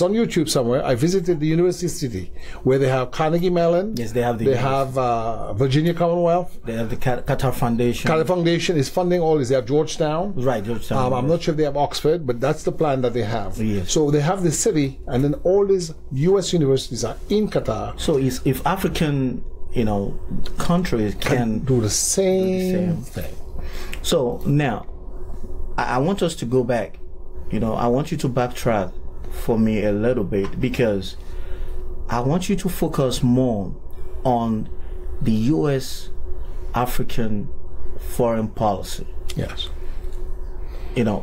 It's on YouTube somewhere. I visited the University City where they have Carnegie Mellon. Yes, they have They have Virginia Commonwealth. They have the Qatar Foundation. Qatar Foundation is funding all this. They have Georgetown. Right, Georgetown. I'm not sure if they have Oxford, but that's the plan that they have. Yes. So they have the city, and then all these U.S. universities are in Qatar. So if African, countries can do the same thing. So now, I want us to go back. I want you to backtrack for me a little bit, because I want you to focus more on the U.S. African foreign policy. Yes.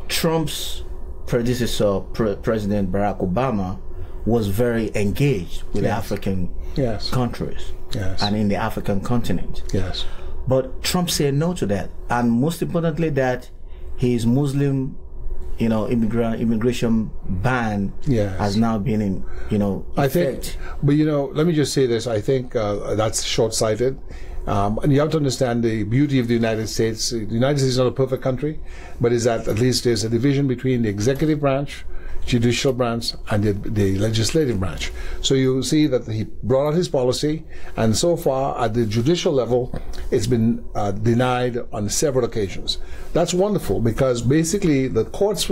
Trump's predecessor, President Barack Obama, was very engaged with African countries and in the African continent. Yes. But Trump said no to that, and most importantly, that his Muslim, immigration ban has now been in, I effect. think, but let me just say this. I think that's short-sighted. And you have to understand the beauty of the United States. The United States is not a perfect country, but is that at least there's a division between the executive branch, judicial branch, and the legislative branch. So you see that he brought out his policy, and so far at the judicial level, it's been denied on several occasions. That's wonderful, because basically the court's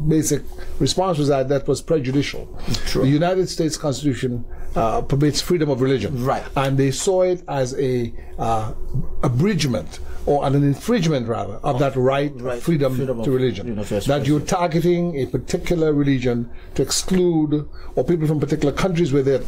basic response was that was prejudicial. True. The United States Constitution permits freedom of religion, right? And they saw it as a abridgment, or an infringement rather, of that right, freedom to religion. That you're targeting a particular religion to exclude, or people from particular countries where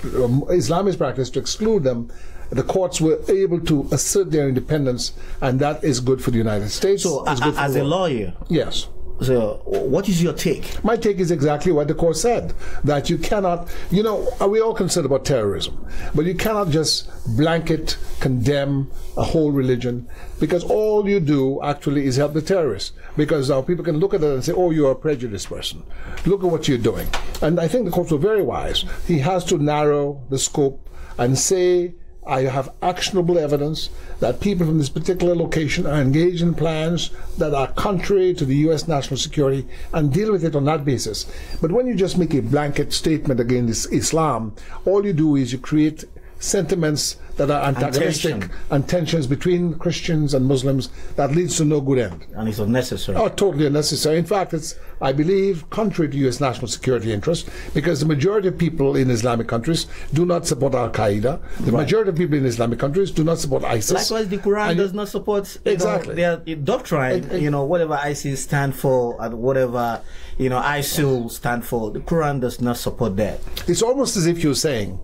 Islam is practiced, to exclude them. The courts were able to assert their independence, and that is good for the United States. So, as a lawyer, yes. So, what is your take? My take is exactly what the court said, that you cannot, we're all concerned about terrorism, but you cannot just blanket condemn a whole religion, because all you do actually is help the terrorists, because now people can look at it and say, oh, you're a prejudiced person. Look at what you're doing. And I think the courts were very wise. He has to narrow the scope and say, I have actionable evidence that people from this particular location are engaged in plans that are contrary to the U.S. national security, and deal with it on that basis. But when you just make a blanket statement against Islam, all you do is you create sentiments that are antagonistic and tensions between Christians and Muslims that leads to no good end. And it's unnecessary. Oh, totally unnecessary. In fact, it's, I believe, contrary to U.S. national security interests, because the majority of people in Islamic countries do not support Al-Qaeda. The majority of people in Islamic countries do not support ISIS. Likewise, the Quran does not support their doctrine, whatever ISIS stand for, and whatever, ISIL stand for. The Quran does not support that. It's almost as if you're saying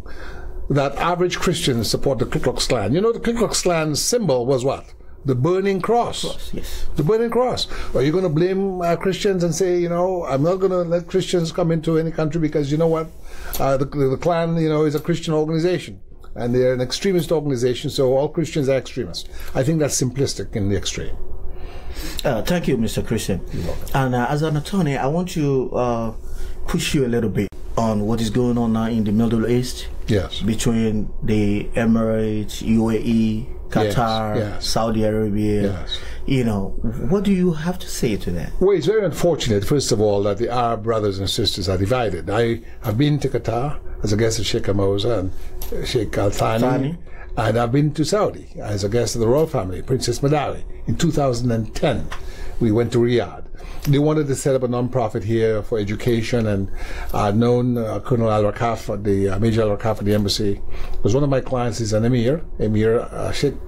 that average Christians support the Ku Klux Klan. The Ku Klux Klan's symbol was what? The burning cross. Yes. The burning cross. Are you going to blame Christians and say, I'm not going to let Christians come into any country because you know what? The Klan, is a Christian organization, and they're an extremist organization, so all Christians are extremists. I think that's simplistic in the extreme. Thank you, Mr. Christian. And as an attorney, I want to push you a little bit on what is going on now in the Middle East. Yes. Between the Emirates, UAE, Qatar, Saudi Arabia. Yes. What do you have to say to that? Well, it's very unfortunate, first of all, that the Arab brothers and sisters are divided. I have been to Qatar as a guest of Sheikh Hamoza and Sheikh Al Thani, and I've been to Saudi as a guest of the royal family, Princess Madari, in 2010. We went to Riyadh. They wanted to set up a non-profit here for education, and I've known Colonel Al-Rakaf, the Major Al-Rakaf at the embassy. Because one of my clients is an Emir Sheikh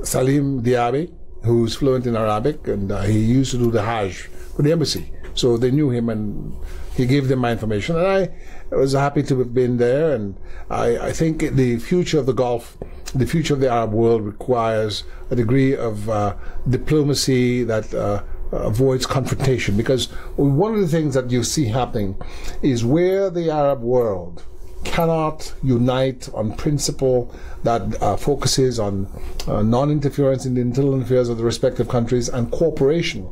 Salim Diaby, who's fluent in Arabic, and he used to do the Hajj for the embassy. So they knew him, and he gave them my information, and I was happy to have been there. And I think the future of the Gulf, the future of the Arab world, requires a degree of diplomacy that avoids confrontation, because one of the things that you see happening is where the Arab world cannot unite on principle that focuses on non-interference in the internal affairs of the respective countries and cooperation,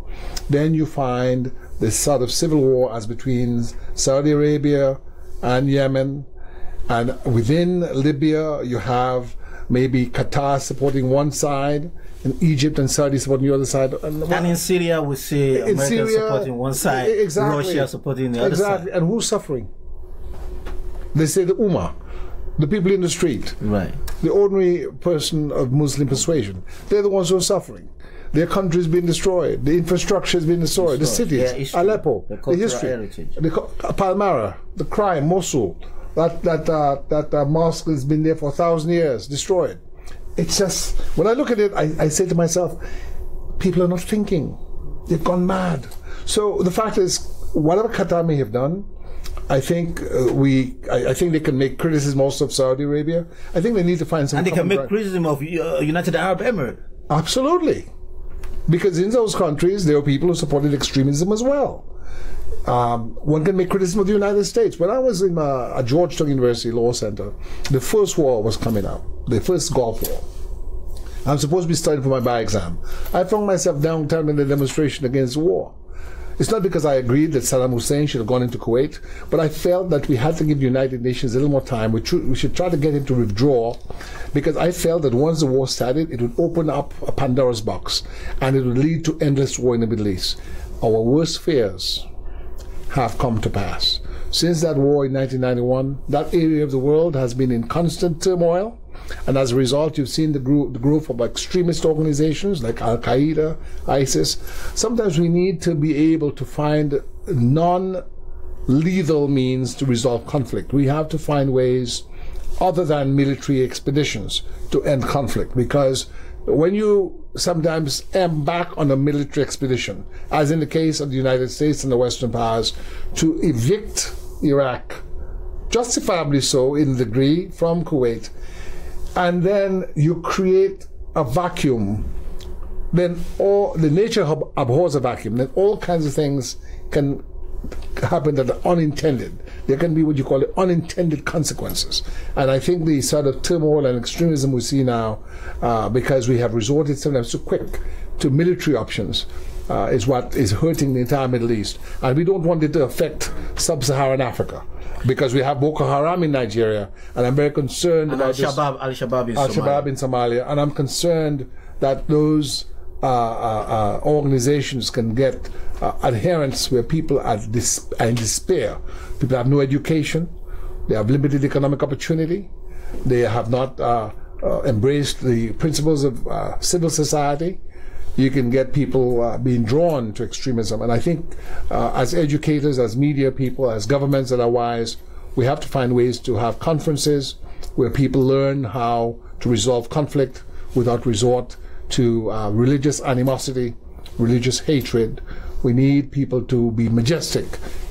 then you find this sort of civil war as between Saudi Arabia and Yemen, and within Libya you have maybe Qatar supporting one side, in Egypt and Saudi supporting the other side. And in Syria, we see America supporting one side, Russia supporting the other side. And who's suffering? They say the Ummah, the people in the street, right? The ordinary person of Muslim persuasion. They're the ones who are suffering. Their country's been destroyed. The infrastructure has been destroyed. The cities, Aleppo, the history, Palmyra, the crime, Mosul. That mosque has been there for 1,000 years, destroyed. It's just, when I look at it, I say to myself, people are not thinking. They've gone mad. So the fact is, whatever Qatar may have done, I think I think they can make criticism also of Saudi Arabia. I think they need to find some. And they can make criticism of United Arab Emirates. Absolutely, because in those countries there are people who supported extremism as well. One can make criticism of the United States. When I was in at Georgetown University Law Center, the first war was coming out, the first Gulf War. I'm supposed to be studying for my bar exam. I found myself downtown in a demonstration against war. It's not because I agreed that Saddam Hussein should have gone into Kuwait, but I felt that we had to give the United Nations a little more time. We should try to get him to withdraw, because I felt that once the war started, it would open up a Pandora's box, and it would lead to endless war in the Middle East. Our worst fears have come to pass. Since that war in 1991, that area of the world has been in constant turmoil, and as a result, you've seen the growth of extremist organizations like Al-Qaeda, ISIS. Sometimes we need to be able to find non-lethal means to resolve conflict. We have to find ways other than military expeditions to end conflict, because when you sometimes embark on a military expedition, as in the case of the United States and the Western powers, to evict Iraq, justifiably so in the degree, from Kuwait, and then you create a vacuum, then the nature abhors a vacuum, then all kinds of things can happen that are unintended. There can be what you call unintended consequences. And I think the sort of turmoil and extremism we see now, because we have resorted sometimes too quick to military options, is what is hurting the entire Middle East. And we don't want it to affect sub-Saharan Africa, because we have Boko Haram in Nigeria, and I'm very concerned about Al-Shabaab in Somalia, and I'm concerned that those organizations can get adherents where people are in despair. People have no education, they have limited economic opportunity, they have not embraced the principles of civil society. You can get people being drawn to extremism. And I think as educators, as media people, as governments that are wise, we have to find ways to have conferences where people learn how to resolve conflict without resort to religious animosity, religious hatred. We need people to be majestic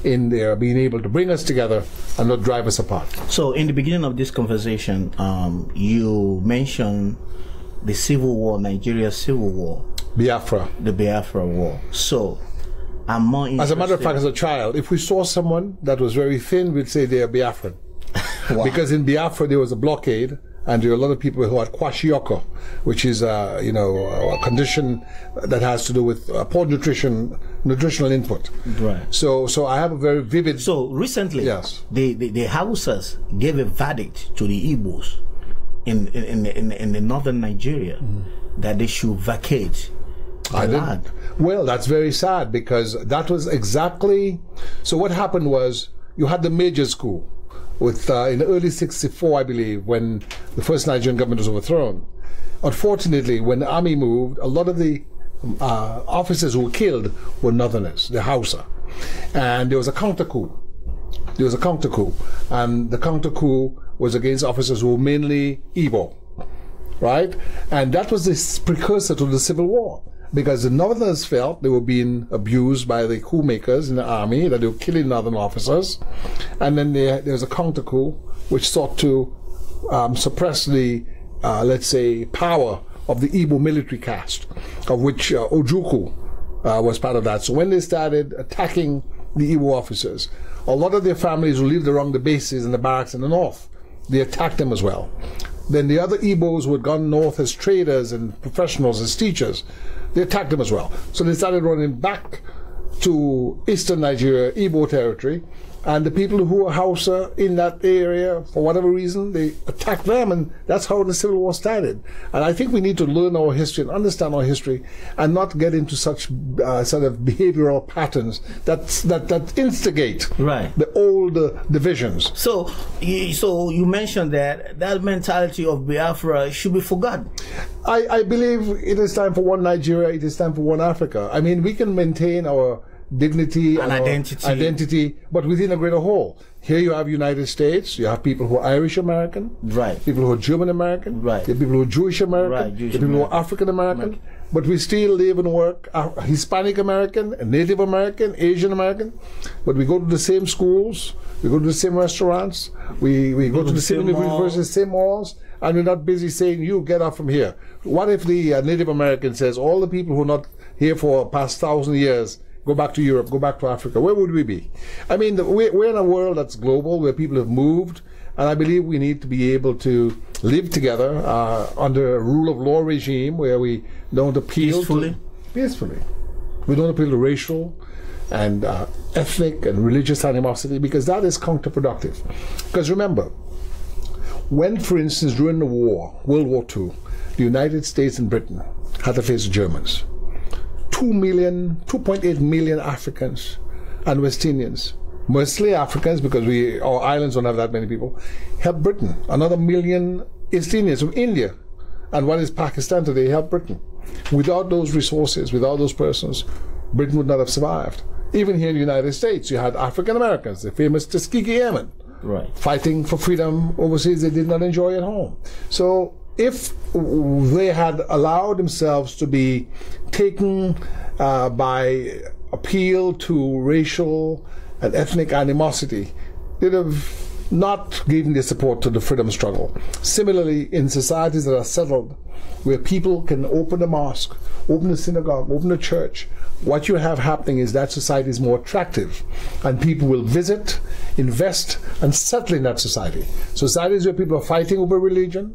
in their being able to bring us together and not drive us apart. So in the beginning of this conversation, you mentioned the civil war, Nigeria's civil war. Biafra. The Biafra War. So, I'm more interested. As a matter of fact, as a child, if we saw someone that was very thin, we'd say they are Biafran. Wow. Because in Biafra there was a blockade, and there were a lot of people who had kwashiorkor, which is a condition that has to do with poor nutritional input. Right. So I have a very vivid. So recently, yes, the Hausas gave a verdict to the Igbos in the northern Nigeria that they should vacate. Well, that's very sad, because that was exactly. So what happened was, you had the majors coup with in the early '64, I believe, when the first Nigerian government was overthrown. Unfortunately, when the army moved, a lot of the officers who were killed were Northerners, the Hausa, and there was a counter coup. And the counter coup was against officers who were mainly Igbo, right? And that was the precursor to the Civil War, because the Northerners felt they were being abused by the coup makers in the army, that they were killing Northern officers. And then there was a counter coup which sought to suppress the, let's say, power of the Igbo military caste, of which Ojukwu was part of that. So when they started attacking the Igbo officers, a lot of their families who lived around the bases and the barracks in the north, they attacked them as well. Then the other Igbos who had gone north as traders and professionals, as teachers, they attacked them as well. So they started running back to eastern Nigeria, Igbo territory, And the people who are Hausa in that area, for whatever reason, they attacked them, and that's how the Civil War started. And I think we need to learn our history and understand our history, and not get into such sort of behavioral patterns that instigate the old divisions. So you mentioned that mentality of Biafra should be forgotten. I believe it is time for one Nigeria, it is time for one Africa. I mean, we can maintain our dignity and identity, but within a greater whole. Here you have United States, you have people who are Irish American, people who are German American, people who are Jewish American, people who are African American, but we still live and work Hispanic American, Native American, Asian American, but we go to the same schools, we go to the same restaurants, we go to the same universities, same malls, and we're not busy saying, you get up from here. What if the Native American says, all the people who are not here for past 1,000 years, go back to Europe, go back to Africa? Where would we be? I mean, we're in a world that's global, where people have moved, and I believe we need to be able to live together under a rule of law regime where we don't appeal peacefully. We don't appeal to racial and ethnic and religious animosity, because that is counterproductive. Because remember, when, for instance, during the war, World War II, the United States and Britain had to face the Germans, 2.8 million Africans and West Indians, mostly Africans because our islands don't have that many people, helped Britain. Another million East Indians from India, and what is Pakistan today, helped Britain. Without those resources, without those persons, Britain would not have survived. Even here in the United States, you had African Americans, the famous Tuskegee Airmen, fighting for freedom overseas they did not enjoy at home. So if they had allowed themselves to be taken by appeal to racial and ethnic animosity, they'd have not given their support to the freedom struggle. Similarly, in societies that are settled, where people can open a mosque, open a synagogue, open a church, what you have happening is that society is more attractive, and people will visit, invest, and settle in that society. Societies where people are fighting over religion,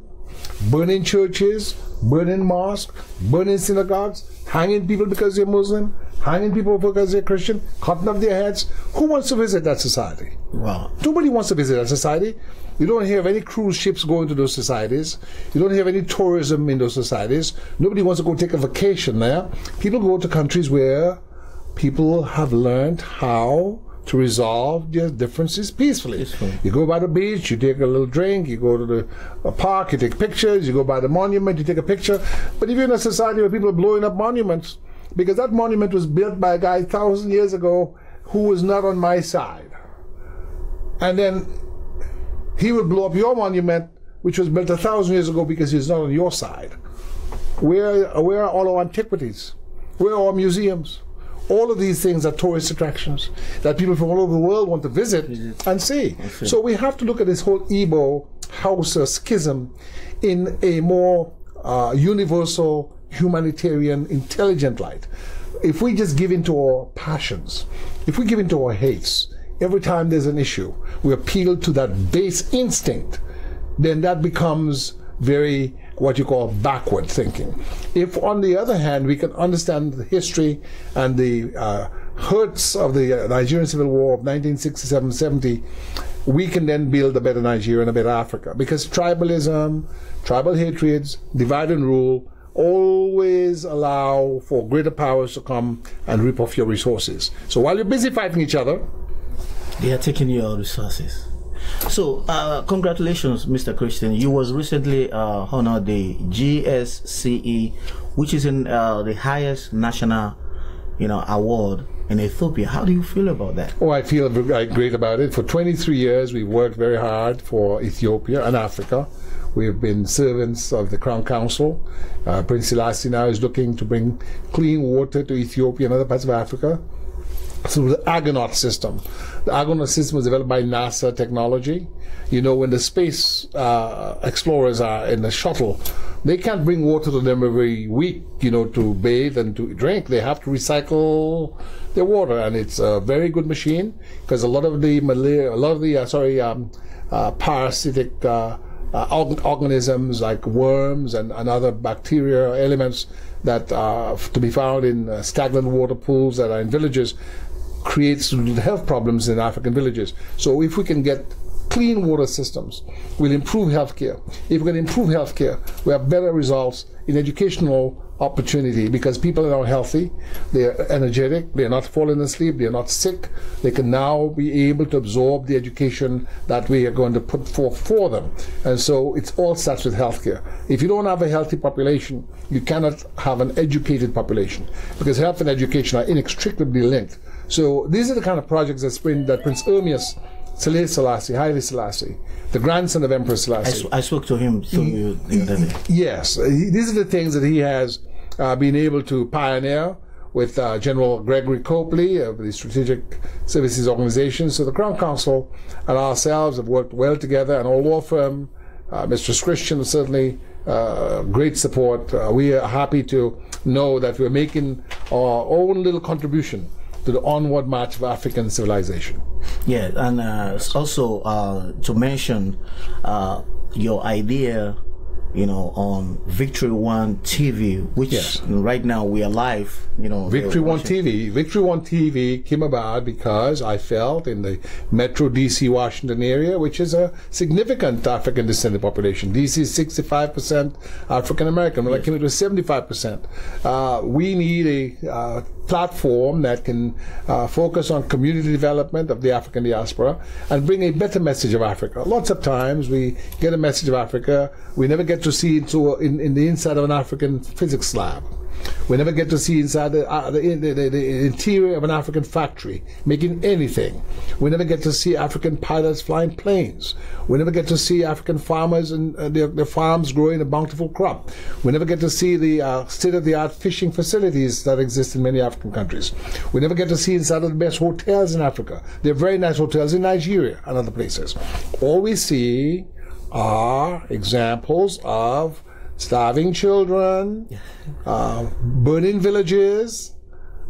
burning churches, burning mosques, burning synagogues, hanging people because they're Muslim, hanging people because they're Christian, cutting off their heads. Who wants to visit that society? Wow. Nobody wants to visit that society. You don't hear of any cruise ships going to those societies. You don't hear of any tourism in those societies. Nobody wants to go take a vacation there. People go to countries where people have learned how to resolve their differences peacefully. You go by the beach, you take a little drink, you go to the park, you take pictures, you go by the monument, you take a picture. But if you're in a society where people are blowing up monuments, because that monument was built by a guy 1,000 years ago who was not on my side, and then he would blow up your monument, which was built 1,000 years ago because he's not on your side. Where are all our antiquities? Where are our museums? All of these things are tourist attractions that people from all over the world want to visit and see. So we have to look at this whole Igbo Hausa schism in a more universal, humanitarian, intelligent light. If we just give in to our passions, if we give in to our hates, every time there's an issue, we appeal to that base instinct, then that becomes very, what you call, backward thinking. If, on the other hand, we can understand the history and the hurts of the Nigerian Civil War of 1967-70, we can then build a better Nigeria and a better Africa. Because tribalism, tribal hatreds, divide and rule, always allow for greater powers to come and rip off your resources. So while you're busy fighting each other, they are taking your resources. So, congratulations, Mr. Christian. You was recently honored the GSCE, which is in the highest national, award in Ethiopia. How do you feel about that? Oh, I feel great about it. For 23 years, we've worked very hard for Ethiopia and Africa. We've been servants of the Crown Council. Prince Selassie now is looking to bring clean water to Ethiopia and other parts of Africa through the Argonaut system. The Argonaut system was developed by NASA technology. When the space explorers are in the shuttle, they can't bring water to them every week, to bathe and to drink. They have to recycle their water, and it's a very good machine because a lot of the parasitic organisms like worms and other bacteria elements that are to be found in stagnant water pools that are in villages creates health problems in African villages. So if we can get clean water systems, we'll improve healthcare. If we can improve healthcare, we have better results in educational opportunity, because people are now healthy, they're energetic, they're not falling asleep, they're not sick. They can now be able to absorb the education that we are going to put forth for them. And so it all starts with healthcare. If you don't have a healthy population, you cannot have an educated population, because health and education are inextricably linked. So these are the kind of projects that Prince Ermias Haile Selassie, the grandson of Emperor Selassie. I spoke to him the other day. Yes, these are the things that he has been able to pioneer with General Gregory Copley of the Strategic Services Organization. So the Crown Council and ourselves have worked well together, and our law firm, Mr. Christian, certainly great support. We are happy to know that we're making our own little contribution to the onward march of African civilization. Yeah, and also to mention your idea, on Victory One TV, which right now we are live. Victory One TV. Victory One TV came about because I felt in the Metro DC Washington area, which is a significant African descended population. DC is 65% African American. When I came, it was 75%. We need a platform that can focus on community development of the African diaspora and bring a better message of Africa. Lots of times we get a message of Africa, we never get to see it in the inside of an African physics lab. We never get to see inside the interior of an African factory making anything. We never get to see African pilots flying planes. We never get to see African farmers and their farms growing a bountiful crop. We never get to see the state-of-the-art fishing facilities that exist in many African countries. We never get to see inside of the best hotels in Africa. There are very nice hotels in Nigeria and other places. All we see are examples of starving children, burning villages,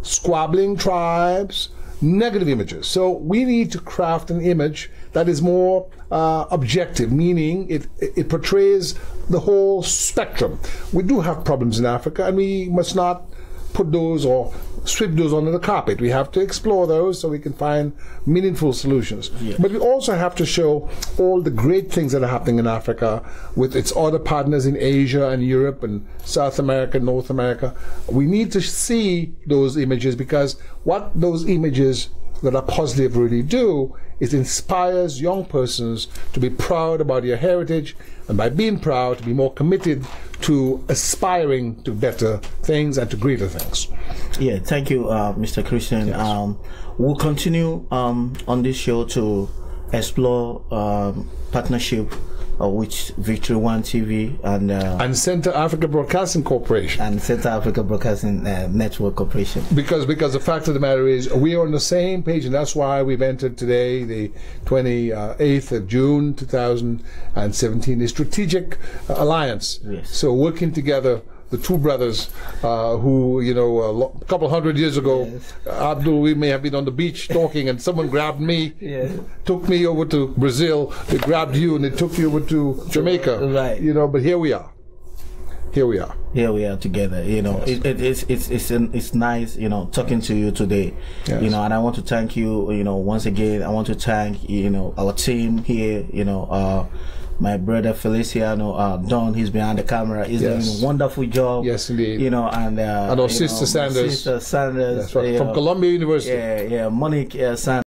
squabbling tribes, negative images. So we need to craft an image that is more objective, meaning it portrays the whole spectrum. We do have problems in Africa, and we must not put those or sweep those under the carpet. We have to explore those so we can find meaningful solutions. Yeah. But we also have to show all the great things that are happening in Africa with its other partners in Asia and Europe and South America, North America. We need to see those images, because what those images that are positive really do is inspires young persons to be proud about their heritage, and by being proud, to be more committed to aspiring to better things and to greater things. Yeah, thank you, Mr. Christian. Yes. We'll continue on this show to explore partnership with Victory One TV and Central Africa Broadcasting Corporation and Central Africa Broadcasting Network Corporation. Because the fact of the matter is, we are on the same page, and that's why we've entered today, the 28th of June 2017, the strategic alliance. Yes. So working together, the two brothers who, a couple hundred years ago, yes. Abdul, we may have been on the beach talking, and someone grabbed me, yes. took me over to Brazil, they grabbed you, and they took you over to Jamaica. Right. But here we are. Here we are. Here we are together. Yes. It's nice, talking to you today. Yes. And I want to thank you, once again. I want to thank, our team here, my brother Feliciano, Don, he's behind the camera. He's doing a wonderful job. Yes, indeed. And our sister Sanders. Sister Sanders. That's right. From Columbia University. Yeah, Monique Sanders.